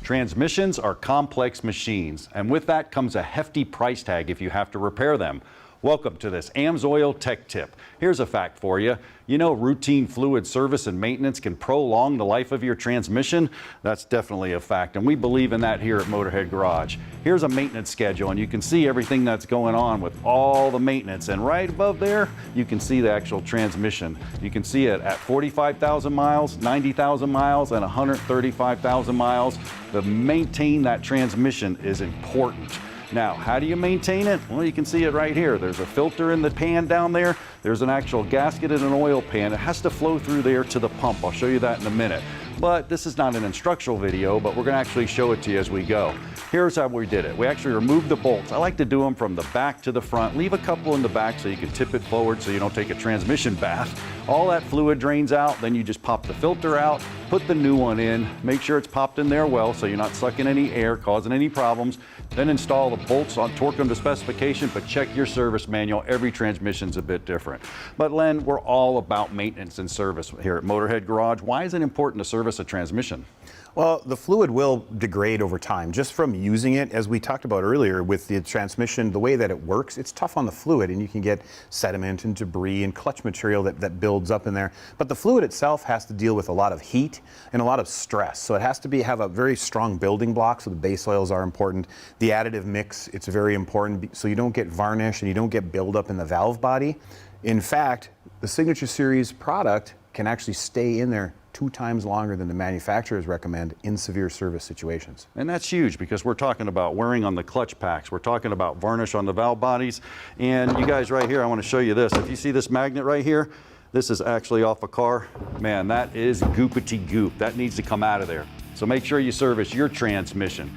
Transmissions are complex machines, and with that comes a hefty price tag if you have to repair them. Welcome to this AMSOIL Tech Tip. Here's a fact for you. You know, routine fluid service and maintenance can prolong the life of your transmission? That's definitely a fact, and we believe in that here at Motorhead Garage. Here's a maintenance schedule, and you can see everything that's going on with all the maintenance. And right above there, you can see the actual transmission. You can see it at 45,000 miles, 90,000 miles, and 135,000 miles. To maintain that transmission is important. Now, how do you maintain it? Well, you can see it right here. There's a filter in the pan down there. There's an actual gasket and an oil pan. It has to flow through there to the pump. I'll show you that in a minute. But this is not an instructional video, but we're going to actually show it to you as we go. Here's how we did it. We actually removed the bolts. I like to do them from the back to the front. Leave a couple in the back so you can tip it forward so you don't take a transmission bath. All that fluid drains out, then you just pop the filter out, put the new one in, make sure it's popped in there well so you're not sucking any air, causing any problems. Then install the bolts, on torque them to specification, but check your service manual. Every transmission's a bit different. But Len, we're all about maintenance and service here at Motorhead Garage. Why is it important to service a transmission? Well, the fluid will degrade over time just from using it. As we talked about earlier with the transmission, the way that it works, it's tough on the fluid and you can get sediment and debris and clutch material that builds up in there. But the fluid itself has to deal with a lot of heat and a lot of stress. So it has to have a very strong building block, so the base oils are important. The additive mix, it's very important so you don't get varnish and you don't get buildup in the valve body. In fact, the Signature Series product can actually stay in there 2 times longer than the manufacturers recommend in severe service situations. And that's huge because we're talking about wearing on the clutch packs. We're talking about varnish on the valve bodies. And you guys right here, I want to show you this. If you see this magnet right here, this is actually off a car. Man, that is goopity goop. That needs to come out of there. So make sure you service your transmission.